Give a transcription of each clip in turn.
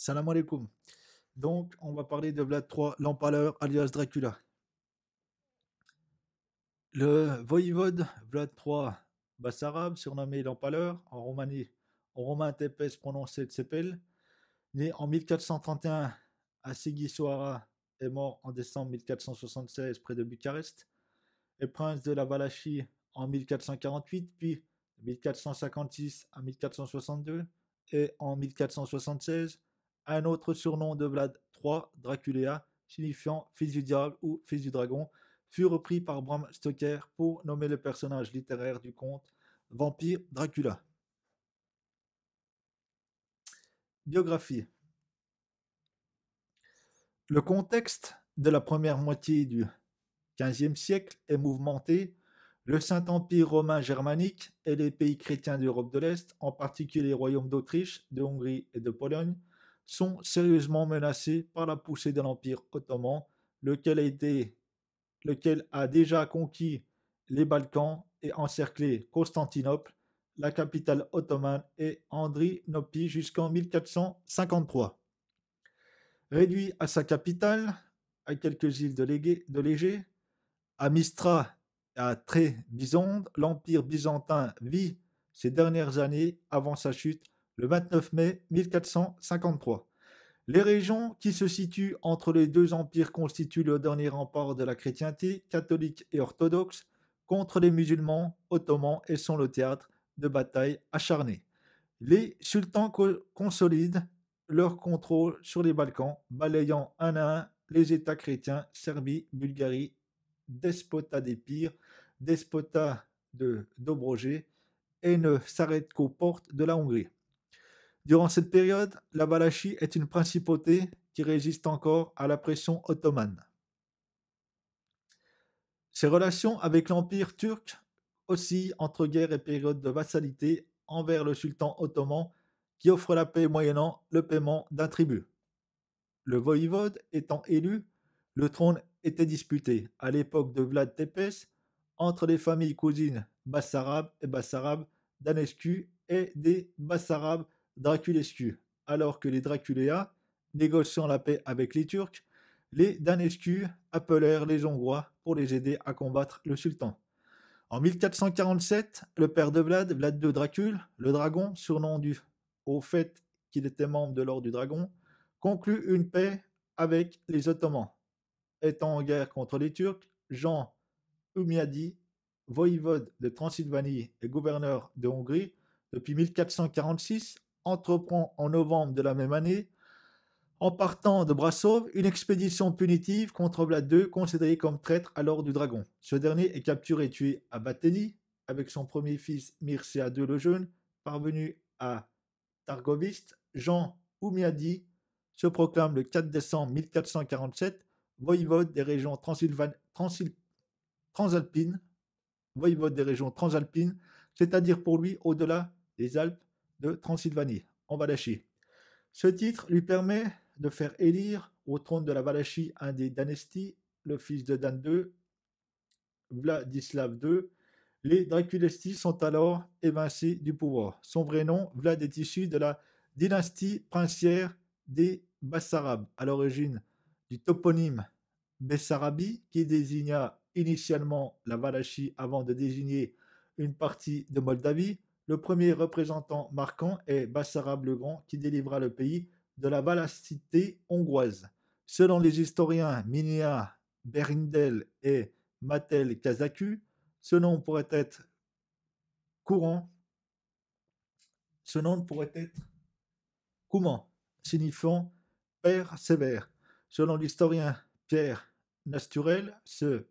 Salam alaikum. Donc, on va parler de Vlad III, l'Empaleur, alias Dracula. Le voïvode Vlad III Bassarab, surnommé l'Empaleur, en Roumanie, en romain Tepes prononcé Tsepel, né en 1431 à Sighisoara et mort en décembre 1476 près de Bucarest, est prince de la Valachie en 1448, puis 1456 à 1462, et en 1476, un autre surnom de Vlad III, Dracula, signifiant fils du diable ou fils du dragon, fut repris par Bram Stoker pour nommer le personnage littéraire du conte vampire Dracula. Biographie. Le contexte de la première moitié du XVe siècle est mouvementé. Le Saint-Empire romain germanique et les pays chrétiens d'Europe de l'Est, en particulier les royaumes d'Autriche, de Hongrie et de Pologne, sont sérieusement menacés par la poussée de l'Empire ottoman, lequel a déjà conquis les Balkans et encerclé Constantinople, la capitale ottomane, et Andrinople jusqu'en 1453. Réduit à sa capitale, à quelques îles de l'Égée, à Mistra et à Trébizonde, l'Empire byzantin vit ses dernières années avant sa chute le 29 mai 1453. Les régions qui se situent entre les deux empires constituent le dernier rempart de la chrétienté catholique et orthodoxe contre les musulmans ottomans et sont le théâtre de batailles acharnées. Les sultans consolident leur contrôle sur les Balkans, balayant un à un les États chrétiens, Serbie, Bulgarie, despotat d'Épire, despotat de Dobrogé, et ne s'arrêtent qu'aux portes de la Hongrie. Durant cette période, la Valachie est une principauté qui résiste encore à la pression ottomane. Ses relations avec l'Empire turc oscillent entre guerre et période de vassalité envers le sultan ottoman qui offre la paix moyennant le paiement d'un tribut. Le voïvode étant élu, le trône était disputé, à l'époque de Vlad Tepes, entre les familles cousines Bassarab et Bassarab d'Anescu et des Bassarab Draculescu, alors que les Draculéas, négociant la paix avec les Turcs, les Danescu appelèrent les Hongrois pour les aider à combattre le sultan. En 1447, le père de Vlad, Vlad II Dracul, le dragon, surnom dû au fait qu'il était membre de l'ordre du dragon, conclut une paix avec les Ottomans. Étant en guerre contre les Turcs, Jean Hunyadi, voïvode de Transylvanie et gouverneur de Hongrie depuis 1446, entreprend en novembre de la même année, en partant de Brassov, une expédition punitive contre Vlad II, considéré comme traître à l'ordre du dragon. Ce dernier est capturé et tué à Bateni avec son premier fils Mircea II le Jeune, parvenu à Targoviste. Jean Hunyadi se proclame le 4 décembre 1447 voïvode des régions transalpines, voïvode des régions transalpines, c'est-à-dire pour lui au-delà des Alpes de Transylvanie, en Valachie. Ce titre lui permet de faire élire au trône de la Valachie un des Danesti, le fils de Dan II, Vladislav II. Les Draculesti sont alors évincés du pouvoir. Son vrai nom, Vlad, est issu de la dynastie princière des Bassarabes, à l'origine du toponyme Bessarabie, qui désigna initialement la Valachie avant de désigner une partie de Moldavie. Le premier représentant marquant est Bassarab le Grand, qui délivra le pays de la valacité hongroise. Selon les historiens Minia Berindel et Matel Kazaku, ce nom pourrait être courant, ce nom pourrait être Kouman, signifiant père sévère. Selon l'historien Pierre Nasturel, ce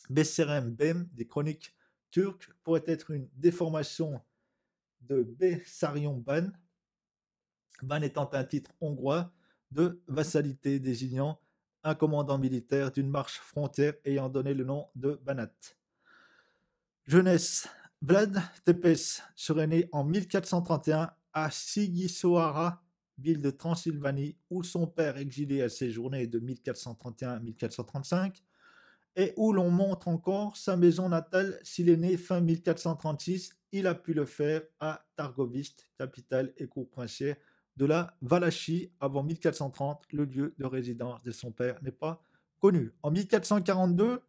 Besserem Bem des chroniques turques pourrait être une déformation de Bessarion Ban, Ban étant un titre hongrois de vassalité désignant un commandant militaire d'une marche frontière ayant donné le nom de Banat. Jeunesse. Vlad Tepes serait né en 1431 à Sighisoara, ville de Transylvanie, où son père exilé a séjourné de 1431 à 1435, et où l'on montre encore sa maison natale s'il est né fin 1436. Il a pu le faire à Targoviste, capitale et cour princière de la Valachie avant 1430. Le lieu de résidence de son père n'est pas connu. En 1442,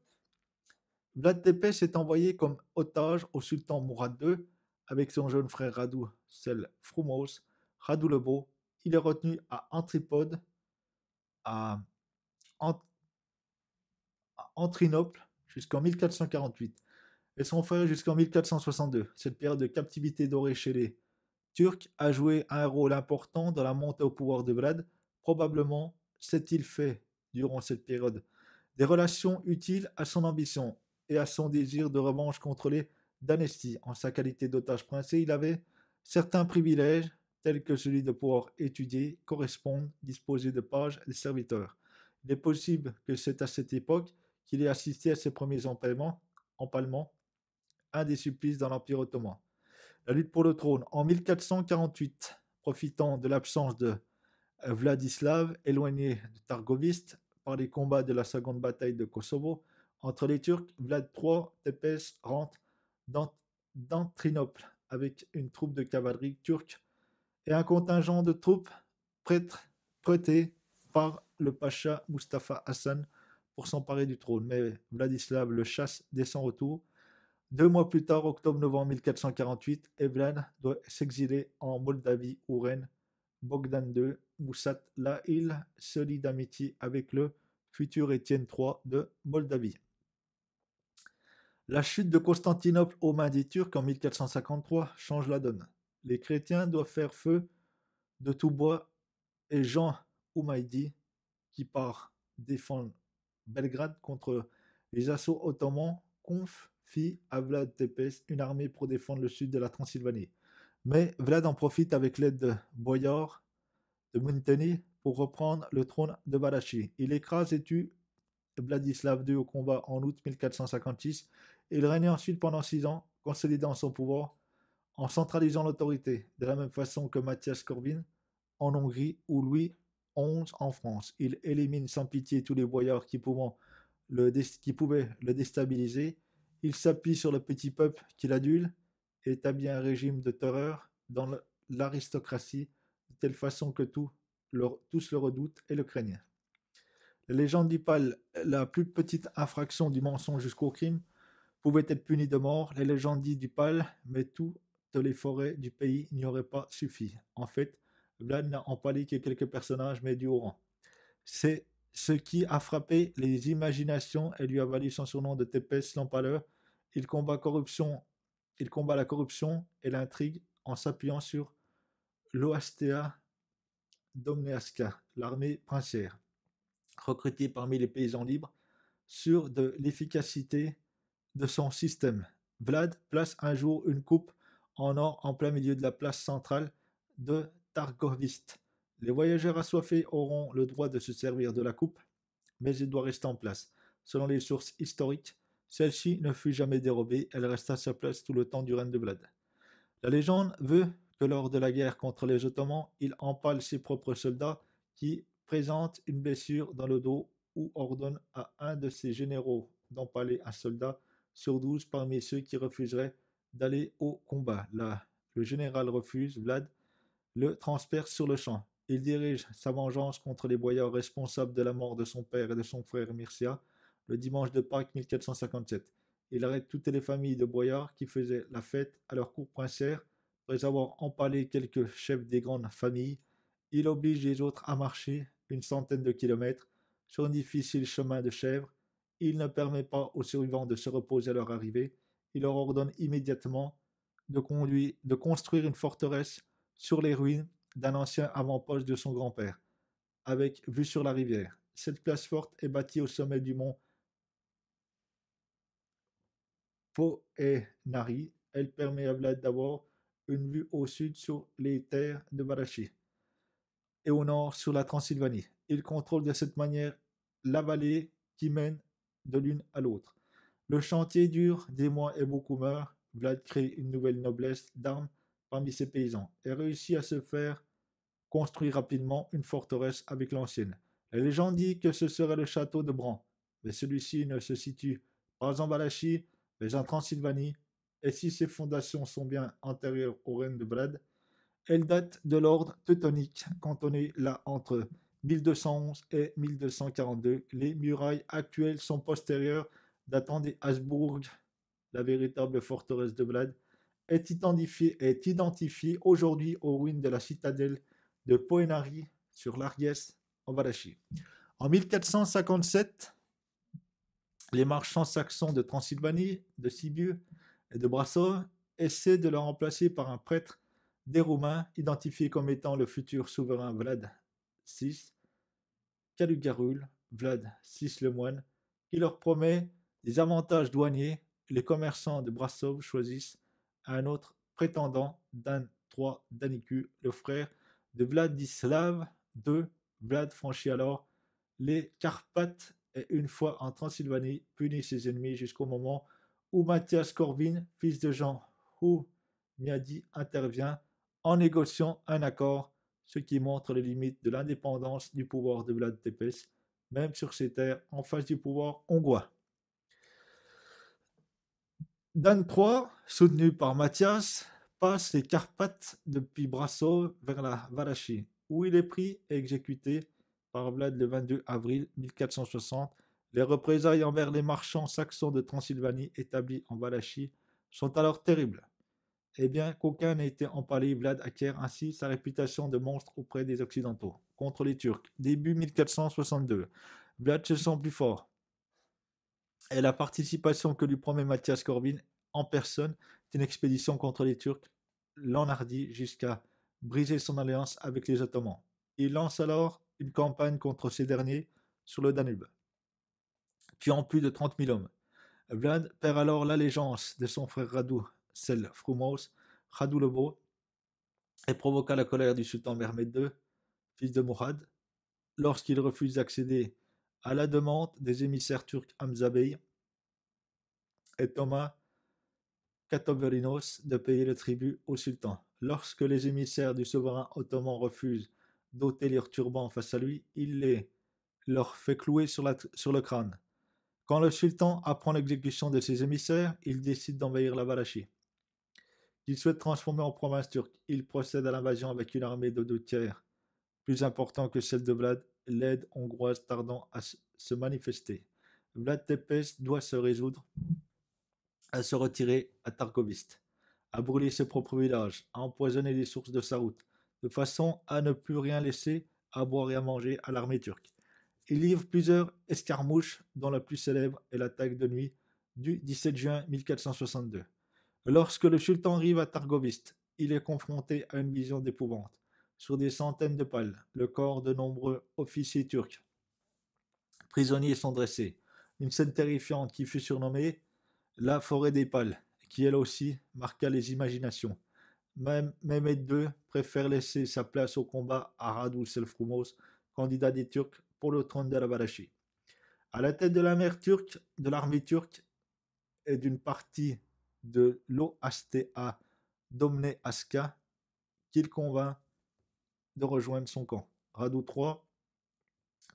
Vlad Tepes est envoyé comme otage au sultan Mourad II avec son jeune frère Radu Sel Frumos, Radu le Beau. Il est retenu à Antripode, à Antrinople, jusqu'en 1448, et son frère jusqu'en 1462. Cette période de captivité dorée chez les Turcs a joué un rôle important dans la montée au pouvoir de Vlad. Probablement s'est-il fait, durant cette période, des relations utiles à son ambition et à son désir de revanche contre les Dynasties. En sa qualité d'otage princier, il avait certains privilèges, tels que celui de pouvoir étudier, correspondre, disposer de pages et de serviteurs. Il est possible que c'est à cette époque qu'il ait assisté à ses premiers empalements, un des supplices dans l'Empire ottoman. La lutte pour le trône. En 1448, profitant de l'absence de Vladislav, éloigné de Targoviste par les combats de la seconde bataille de Kosovo entre les Turcs, Vlad III Tepes rentre dans Trinople avec une troupe de cavalerie turque et un contingent de troupes prêtées par le pacha Mustafa Hassan pour s'emparer du trône. Mais Vladislav le chasse dès son retour. 2 mois plus tard, octobre-novembre 1448, Evlen doit s'exiler en Moldavie où règne Bogdan II Moussat. Là, il se lie d'amitié avec le futur Étienne III de Moldavie. La chute de Constantinople aux mains des Turcs en 1453 change la donne. Les chrétiens doivent faire feu de tout bois et Jean Oumaïdi, qui part défendre Belgrade contre les assauts ottomans, confie à Vlad Tepes une armée pour défendre le sud de la Transylvanie. Mais Vlad en profite avec l'aide de Boyar de Munteni pour reprendre le trône de Valachie. Il écrase et tue Vladislav II au combat en août 1456 et il règne ensuite pendant 6 ans, consolidant son pouvoir en centralisant l'autorité, de la même façon que Mathias Corvin en Hongrie ou Louis XI en France. Il élimine sans pitié tous les boyards qui pouvaient le déstabiliser. Il s'appuie sur le petit peuple qu'il adule et établit un régime de terreur dans l'aristocratie, de telle façon que tous le redoutent et le craignent. La légende dit pas la plus petite infraction du mensonge jusqu'au crime pouvait être punie de mort. Les légendes disent du pal, mais toutes les forêts du pays n'y auraient pas suffi. En fait, Vlad n'a empalé que quelques personnages, mais du haut rang. C'est ce qui a frappé les imaginations et lui a valu son surnom de Tepes l'Empaleur. Il combat la corruption et l'intrigue en s'appuyant sur l'Oastea Domneasca, l'armée princière, recrutée parmi les paysans libres, sur de l'efficacité de son système. Vlad place un jour une coupe en or en plein milieu de la place centrale de Targoviste. Les voyageurs assoiffés auront le droit de se servir de la coupe, mais elle doit rester en place. Selon les sources historiques, celle-ci ne fut jamais dérobée, elle resta à sa place tout le temps du règne de Vlad. La légende veut que lors de la guerre contre les Ottomans, il empale ses propres soldats qui présentent une blessure dans le dos ou ordonne à un de ses généraux d'empaler un soldat sur 12 parmi ceux qui refuseraient d'aller au combat. Là, le général refuse, Vlad le transperce sur le champ. Il dirige sa vengeance contre les boyards responsables de la mort de son père et de son frère Mircea le dimanche de Pâques 1457. Il arrête toutes les familles de boyards qui faisaient la fête à leur cour princière. Après avoir empalé quelques chefs des grandes familles, il oblige les autres à marcher une centaine de kilomètres sur un difficile chemin de chèvres. Il ne permet pas aux survivants de se reposer à leur arrivée. Il leur ordonne immédiatement de construire une forteresse sur les ruines d'un ancien avant-poste de son grand-père, avec vue sur la rivière. Cette place forte est bâtie au sommet du mont Poenari. Elle permet à Vlad d'avoir une vue au sud sur les terres de Valachie et au nord sur la Transylvanie. Il contrôle de cette manière la vallée qui mène de l'une à l'autre. Le chantier dure des mois et beaucoup meurent. Vlad crée une nouvelle noblesse d'armes parmi ses paysans et réussit à se faire construire rapidement une forteresse avec l'ancienne. La légende dit que ce serait le château de Bran, mais celui-ci ne se situe pas en Valachie, mais en Transylvanie, et si ses fondations sont bien antérieures au règne de Vlad, Elle date de l'ordre teutonique, cantonné là entre 1211 et 1242. Les murailles actuelles sont postérieures, datant des Habsbourg. La véritable forteresse de Vlad est identifiée aujourd'hui aux ruines de la citadelle de Poenari sur l'Argies en Valachie. En 1457, les marchands saxons de Transylvanie, de Sibiu et de Brassov essaient de le remplacer par un prêtre des Roumains identifié comme étant le futur souverain Vlad VI, Calugarul, Vlad VI le moine, qui leur promet des avantages douaniers. Les commerçants de Brassov choisissent un autre prétendant, Dan III Danicu, le frère de Vladislav II. Vlad franchit alors les Carpates et une fois en Transylvanie punit ses ennemis jusqu'au moment où Mathias Corvin, fils de Jean Houmiadi, intervient en négociant un accord, ce qui montre les limites de l'indépendance du pouvoir de Vlad Tepes, même sur ses terres en face du pouvoir hongrois. Dan III, soutenu par Mathias, passe les Carpates depuis Brassov vers la Valachie, où il est pris et exécuté par Vlad le 22 avril 1460. Les représailles envers les marchands saxons de Transylvanie établis en Valachie sont alors terribles. Et bien qu'aucun n'ait été empalé, Vlad acquiert ainsi sa réputation de monstre auprès des Occidentaux. Contre les Turcs, début 1462, Vlad se sent plus fort. Et la participation que lui promet Mathias Corvin en personne d'une expédition contre les Turcs l'enhardit jusqu'à briser son alliance avec les Ottomans. Il lance alors une campagne contre ces derniers sur le Danube, tuant plus de 30 000 hommes. Vlad perd alors l'allégeance de son frère Radu Cel Frumos, Radu le Beau, et provoqua la colère du sultan Mehmed II, fils de Mourad, lorsqu'il refuse d'accéder à la demande des émissaires turcs Hamza Bey et Thomas Katoverinos de payer le tribut au sultan. Lorsque les émissaires du souverain ottoman refusent d'ôter leurs turbans face à lui, il leur fait clouer sur le crâne. Quand le sultan apprend l'exécution de ses émissaires, il décide d'envahir la Valachie, qu'il souhaite transformer en province turque. Il procède à l'invasion avec une armée de 2 tiers, plus importante que celle de Vlad, l'aide hongroise tardant à se manifester. Vlad Tepes doit se résoudre à se retirer à Targoviste, à brûler ses propres villages, à empoisonner les sources de sa route, de façon à ne plus rien laisser à boire et à manger à l'armée turque. Il livre plusieurs escarmouches, dont la plus célèbre est l'attaque de nuit du 17 juin 1462. Lorsque le sultan arrive à Targoviste, il est confronté à une vision d'épouvante. Sur des centaines de pales, le corps de nombreux officiers turcs prisonniers sont dressés. Une scène terrifiante qui fut surnommée la forêt des pales, qui elle aussi marqua les imaginations. Même Mehmed II préfère laisser sa place au combat à Radu Selfrumos, candidat des Turcs pour le trône de la Valachie. À la tête de l'armée turque et d'une partie de l'OHTA Domne Aska, qu'il convainc de rejoindre son camp. Radu III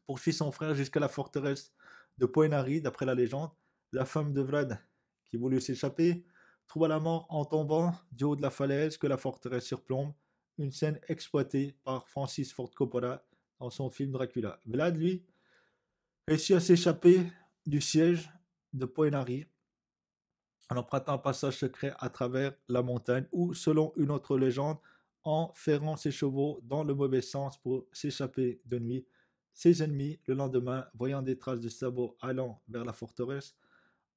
poursuit son frère jusqu'à la forteresse de Poenari. D'après la légende, la femme de Vlad, qui voulut s'échapper, trouva la mort en tombant du haut de la falaise que la forteresse surplombe, une scène exploitée par Francis Ford Coppola dans son film Dracula. Vlad, lui, réussit à s'échapper du siège de Poenari en empruntant un passage secret à travers la montagne ou, selon une autre légende, en ferrant ses chevaux dans le mauvais sens pour s'échapper de nuit. Ses ennemis, le lendemain, voyant des traces de sabots allant vers la forteresse,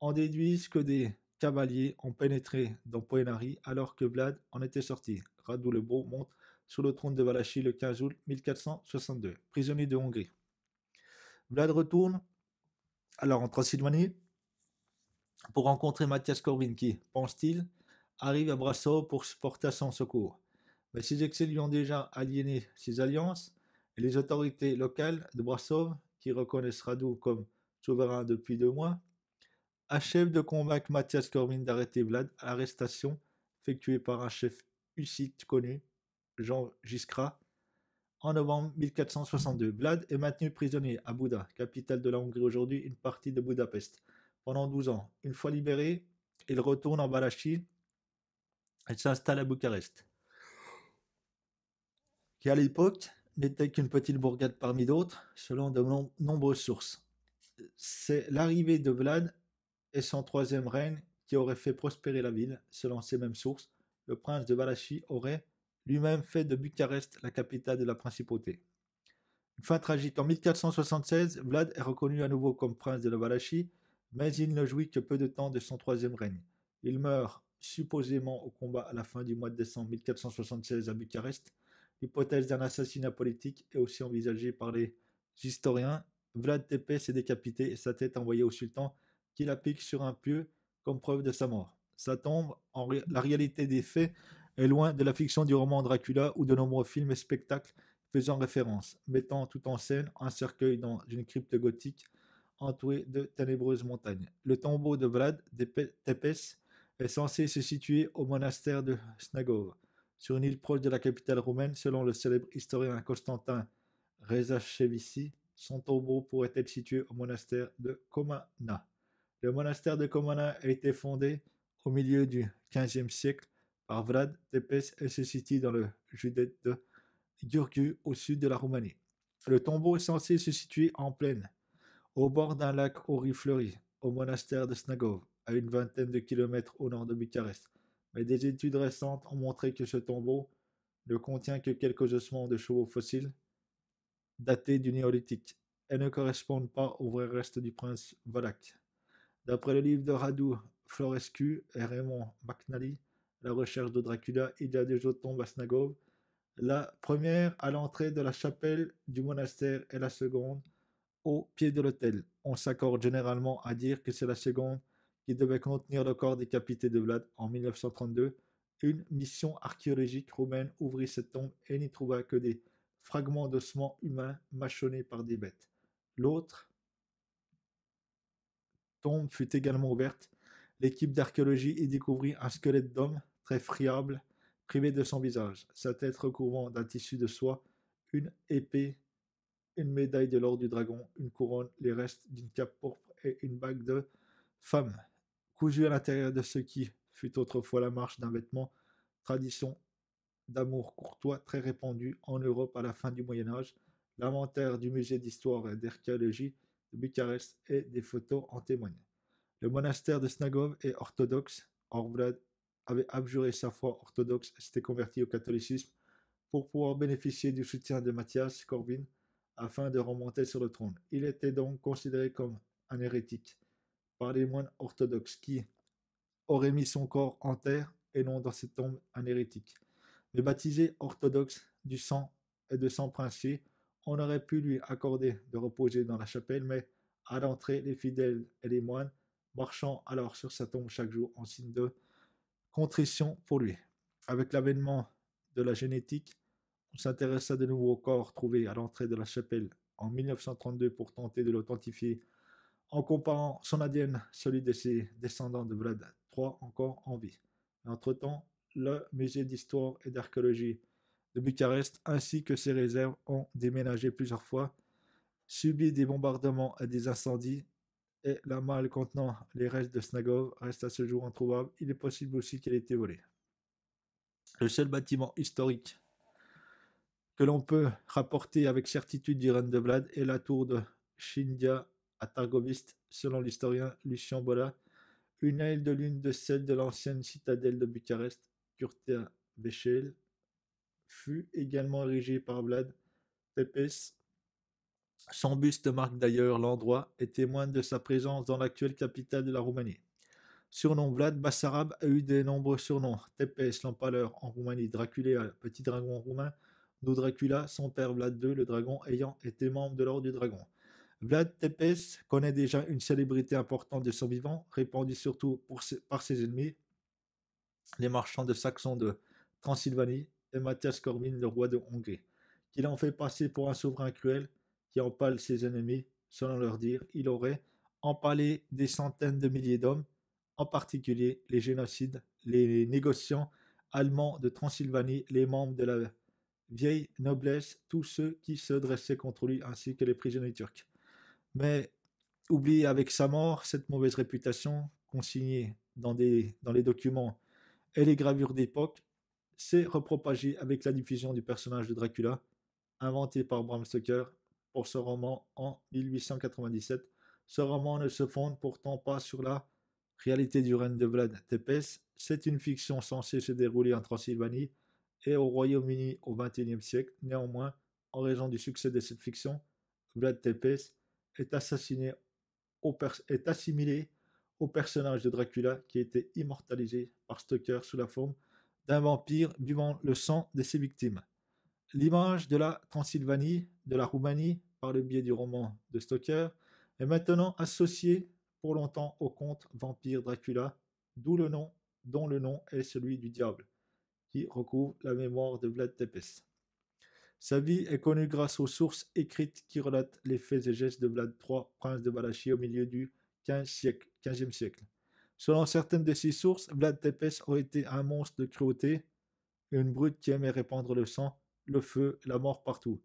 en déduisent que des cavaliers ont pénétré dans Poenari alors que Vlad en était sorti. Radu le Beau monte sur le trône de Valachie le 15 août 1462, prisonnier de Hongrie. Vlad retourne alors en Transylvanie pour rencontrer Mathias Corvin qui, pense-t-il, arrive à Brassov pour se porter à son secours. Mais ses excès lui ont déjà aliéné ses alliances et les autorités locales de Brassov, qui reconnaissent Radu comme souverain depuis 2 mois, achèvent de convaincre Mathias Corvin d'arrêter Vlad à l'arrestation effectuée par un chef hussite connu, Jean Jiskra, en novembre 1462. Vlad est maintenu prisonnier à Buda, capitale de la Hongrie aujourd'hui, une partie de Budapest, pendant 12 ans. Une fois libéré, il retourne en Valachie et s'installe à Bucarest. qui à l'époque n'était qu'une petite bourgade parmi d'autres, selon de nombreuses sources. C'est l'arrivée de Vlad et son troisième règne qui aurait fait prospérer la ville, selon ces mêmes sources. Le prince de Valachie aurait lui-même fait de Bucarest la capitale de la principauté. Une fin tragique. En 1476, Vlad est reconnu à nouveau comme prince de la Valachie, mais il ne jouit que peu de temps de son troisième règne. Il meurt supposément au combat à la fin du mois de décembre 1476 à Bucarest. L'hypothèse d'un assassinat politique est aussi envisagée par les historiens. Vlad Tepes est décapité et sa tête envoyée au sultan qui la pique sur un pieu comme preuve de sa mort. Sa tombe, la réalité des faits, est loin de la fiction du roman Dracula ou de nombreux films et spectacles faisant référence, mettant tout en scène un cercueil dans une crypte gothique entourée de ténébreuses montagnes. Le tombeau de Vlad Tepes est censé se situer au monastère de Snagov, sur une île proche de la capitale roumaine. Selon le célèbre historien Constantin Rezachevici, son tombeau pourrait être situé au monastère de Comana. Le monastère de Comana a été fondé au milieu du XVe siècle par Vlad Tepes et se situe dans le județ de Giurgiu, au sud de la Roumanie. Le tombeau est censé se situer en plaine, au bord d'un lac aux rives fleuries, au monastère de Snagov, à une vingtaine de kilomètres au nord de Bucarest. Mais des études récentes ont montré que ce tombeau ne contient que quelques ossements de chevaux fossiles datés du néolithique et ne correspondent pas aux vrais restes du prince Valaque. D'après le livre de Radu Florescu et Raymond McNally, La recherche de Dracula, il y a deux autres tombes à Snagov. La première à l'entrée de la chapelle du monastère et la seconde au pied de l'autel. On s'accorde généralement à dire que c'est la seconde qui devait contenir le corps décapité de Vlad en 1932. Une mission archéologique roumaine ouvrit cette tombe et n'y trouva que des fragments d'ossements humains mâchonnés par des bêtes. L'autre tombe fut également ouverte. L'équipe d'archéologie y découvrit un squelette d'homme très friable, privé de son visage, sa tête recouvrant d'un tissu de soie, une épée, une médaille de l'ordre du dragon, une couronne, les restes d'une cape pourpre et une bague de femme, cousue à l'intérieur de ce qui fut autrefois la marche d'un vêtement, tradition d'amour courtois très répandue en Europe à la fin du Moyen Âge. L'inventaire du musée d'histoire et d'archéologie de Bucarest et des photos en témoignent. Le monastère de Snagov est orthodoxe. Vlad avait abjuré sa foi orthodoxe et s'était converti au catholicisme pour pouvoir bénéficier du soutien de Mathias Corvin afin de remonter sur le trône. Il était donc considéré comme un hérétique par les moines orthodoxes qui auraient mis son corps en terre et non dans cette tombe un hérétique. Mais baptisé orthodoxe du sang et de sang princier, on aurait pu lui accorder de reposer dans la chapelle, mais à l'entrée, les fidèles et les moines marchant alors sur sa tombe chaque jour en signe de contrition pour lui. Avec l'avènement de la génétique, on s'intéressa de nouveau au corps trouvé à l'entrée de la chapelle en 1932 pour tenter de l'authentifier en comparant son ADN, celui de ses descendants de Vlad III encore en vie. Entre-temps, le musée d'histoire et d'archéologie de Bucarest ainsi que ses réserves ont déménagé plusieurs fois, subi des bombardements et des incendies, et la malle contenant les restes de Snagov reste à ce jour introuvable. Il est possible aussi qu'elle ait été volée. Le seul bâtiment historique que l'on peut rapporter avec certitude du règne de Vlad est la tour de Shindia à Targoviste, selon l'historien Lucien Bola, une aile de l'une de celles de l'ancienne citadelle de Bucarest, Curtea Vechel, fut également érigée par Vlad Tepes. Son buste marque d'ailleurs l'endroit et témoigne de sa présence dans l'actuelle capitale de la Roumanie. Surnom Vlad Bassarab a eu de nombreux surnoms. Tepes, l'empaleur en Roumanie, Dracula, petit dragon roumain, d'où Dracula, son père Vlad II, le dragon, ayant été membre de l'ordre du dragon. Vlad Tepes connaît déjà une célébrité importante de son vivant, répandue surtout par ses ennemis, les marchands de Saxons de Transylvanie et Mathias Corvin, le roi de Hongrie, qui l'ont fait passer pour un souverain cruel qui empale ses ennemis. Selon leur dire, il aurait empalé des centaines de milliers d'hommes, en particulier les génocides, les négociants allemands de Transylvanie, les membres de la vieille noblesse, tous ceux qui se dressaient contre lui, ainsi que les prisonniers turcs. Mais oublié avec sa mort, cette mauvaise réputation, consignée dans les documents et les gravures d'époque, s'est repropagé avec la diffusion du personnage de Dracula, inventé par Bram Stoker pour ce roman en 1897. Ce roman ne se fonde pourtant pas sur la réalité du règne de Vlad Tepes. C'est une fiction censée se dérouler en Transylvanie et au Royaume-Uni au XXIe siècle. Néanmoins, en raison du succès de cette fiction, Vlad Tepes est est assimilé au personnage de Dracula qui a été immortalisé par Stoker sous la forme d'un vampire buvant le sang de ses victimes. L'image de la Transylvanie, de la Roumanie, par le biais du roman de Stoker, est maintenant associée pour longtemps au conte vampire Dracula, dont le nom est celui du diable, qui recouvre la mémoire de Vlad Tepes. Sa vie est connue grâce aux sources écrites qui relatent les faits et gestes de Vlad III, prince de Valachie au milieu du XVe siècle. Selon certaines de ces sources, Vlad Tepes aurait été un monstre de cruauté, une brute qui aimait répandre le sang, le feu, la mort partout.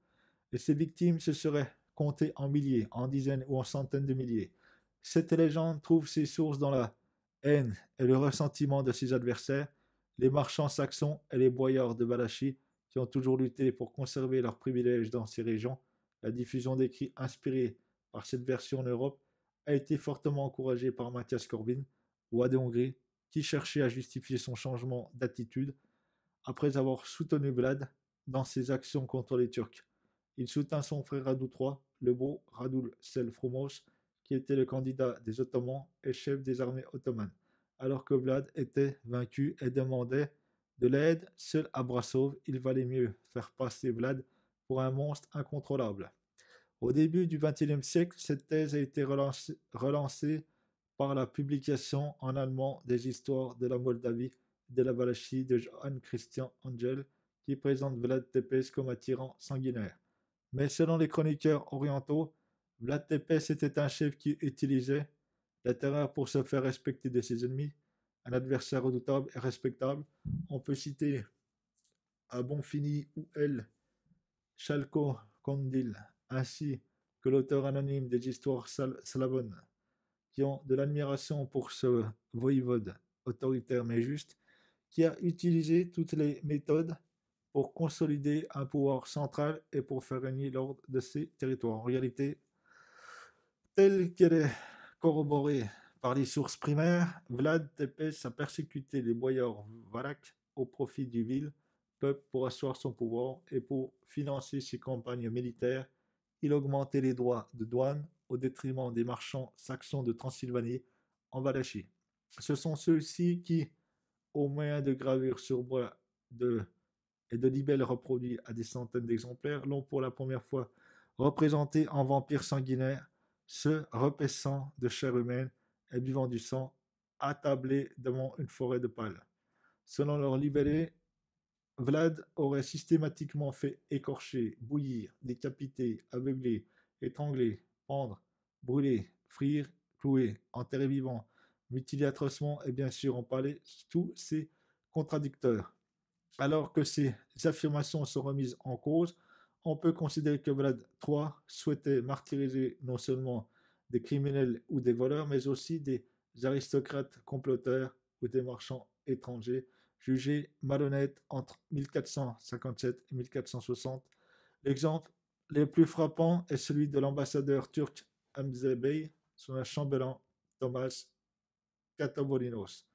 Et ses victimes se seraient comptées en milliers, en dizaines ou en centaines de milliers. Cette légende trouve ses sources dans la haine et le ressentiment de ses adversaires, les marchands saxons et les boyards de Valachie qui ont toujours lutté pour conserver leurs privilèges dans ces régions. La diffusion d'écrits inspirés par cette version en Europe a été fortement encouragée par Mathias Corvin, roi de Hongrie, qui cherchait à justifier son changement d'attitude après avoir soutenu Vlad dans ses actions contre les Turcs. Il soutint son frère Radu III, le beau Radul Sel-Frumos, qui était le candidat des Ottomans et chef des armées ottomanes, alors que Vlad était vaincu et demandait de l'aide. Seul à Brassov, il valait mieux faire passer Vlad pour un monstre incontrôlable. Au début du XXIe siècle, cette thèse a été relancée par la publication en allemand des histoires de la Moldavie et de la Valachie de Johann Christian Angel, qui présente Vlad Tepes comme un tyran sanguinaire. Mais selon les chroniqueurs orientaux, Vlad Tepes était un chef qui utilisait la terreur pour se faire respecter de ses ennemis, un adversaire redoutable et respectable. On peut citer à Bonfini ou El Chalco Condil, ainsi que l'auteur anonyme des histoires slavones, qui ont de l'admiration pour ce voïvode autoritaire mais juste, qui a utilisé toutes les méthodes pour consolider un pouvoir central et pour faire régner l'ordre de ces territoires. En réalité, telle qu'elle est corroborée par les sources primaires, Vlad Tepes a persécuté les boyards valaques au profit du vil peuple pour asseoir son pouvoir et pour financer ses campagnes militaires. Il augmentait les droits de douane au détriment des marchands saxons de Transylvanie en Valachie. Ce sont ceux-ci qui, au moyen de gravures sur bois et de libelles reproduits à des centaines d'exemplaires, l'ont pour la première fois représenté en vampire sanguinaire, se repaissant de chair humaine et buvant du sang, attablé devant une forêt de pales. Selon leur libellé, Vlad aurait systématiquement fait écorcher, bouillir, décapiter, aveugler, étrangler, pendre, brûler, frire, clouer, enterrer vivant, mutiler atrocement et bien sûr empaler tous ces contradicteurs. Alors que ces affirmations sont remises en cause, on peut considérer que Vlad III souhaitait martyriser non seulement des criminels ou des voleurs, mais aussi des aristocrates comploteurs ou des marchands étrangers jugés malhonnêtes entre 1457 et 1460. L'exemple le plus frappant est celui de l'ambassadeur turc Hamza Bey sur un chambellan Thomas Katabolinos,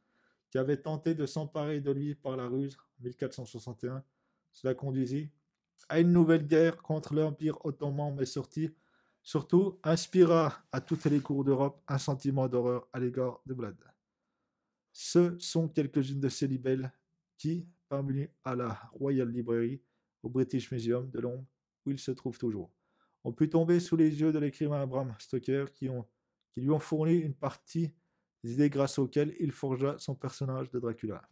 qui avait tenté de s'emparer de lui par la ruse en 1461. Cela conduisit à une nouvelle guerre contre l'Empire ottoman, mais surtout inspira à toutes les cours d'Europe un sentiment d'horreur à l'égard de Vlad. Ce sont quelques-unes de ces libelles qui, parvenues à la Royal Library, au British Museum de Londres, où il se trouve toujours, ont pu tomber sous les yeux de l'écrivain Bram Stoker qui lui ont fourni une partie des idées grâce auxquelles il forgea son personnage de Dracula.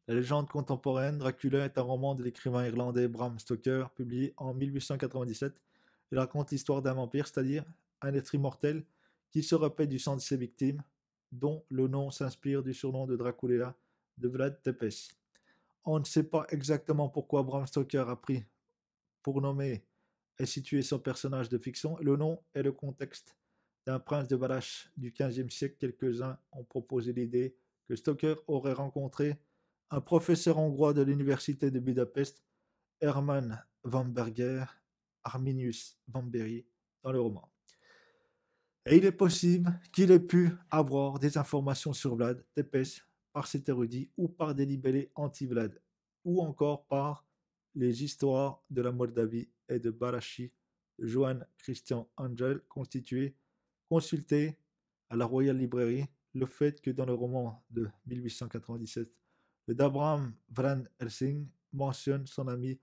La légende contemporaine, Dracula est un roman de l'écrivain irlandais Bram Stoker, publié en 1897. Il raconte l'histoire d'un vampire, c'est-à-dire un être immortel qui se repaît du sang de ses victimes, dont le nom s'inspire du surnom de Dracula de Vlad Tepes. On ne sait pas exactement pourquoi Bram Stoker a pris pour nommer et situer son personnage de fiction. Le nom et le contexte d'un prince de Valach du XVe siècle. Quelques-uns ont proposé l'idée que Stoker aurait rencontré un professeur hongrois de l'université de Budapest, Hermann van Berger, Arminius van Berry, dans le roman. Et il est possible qu'il ait pu avoir des informations sur Vlad Tepes par cet érudit ou par des libellés anti-Vlad, ou encore par les histoires de la Moldavie et de Balachi de Johann Christian Angel consulté à la Royal Library le fait que dans le roman de 1897, d'Abraham Van Helsing mentionne son ami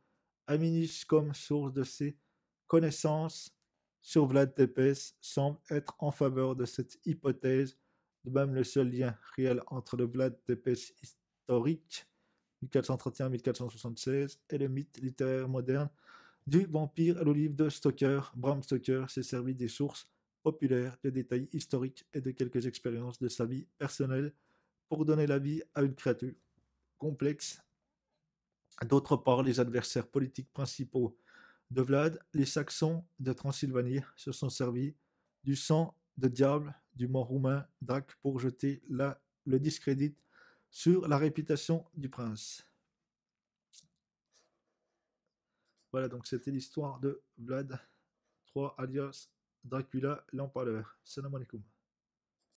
Arminius comme source de ses connaissances sur Vlad Tepes semble être en faveur de cette hypothèse, de même le seul lien réel entre le Vlad Tepes historique 1431-1476 et le mythe littéraire moderne du vampire et le livre de Stoker. Bram Stoker s'est servi des sources populaires, de détails historiques et de quelques expériences de sa vie personnelle pour donner la vie à une créature complexe. D'autre part, les adversaires politiques principaux de Vlad, les Saxons de Transylvanie se sont servis du sang de diable du mort roumain Drac pour jeter le discrédit sur la réputation du prince. Voilà, donc c'était l'histoire de Vlad III alias Dracula l'Empaleur. Salam alaikum.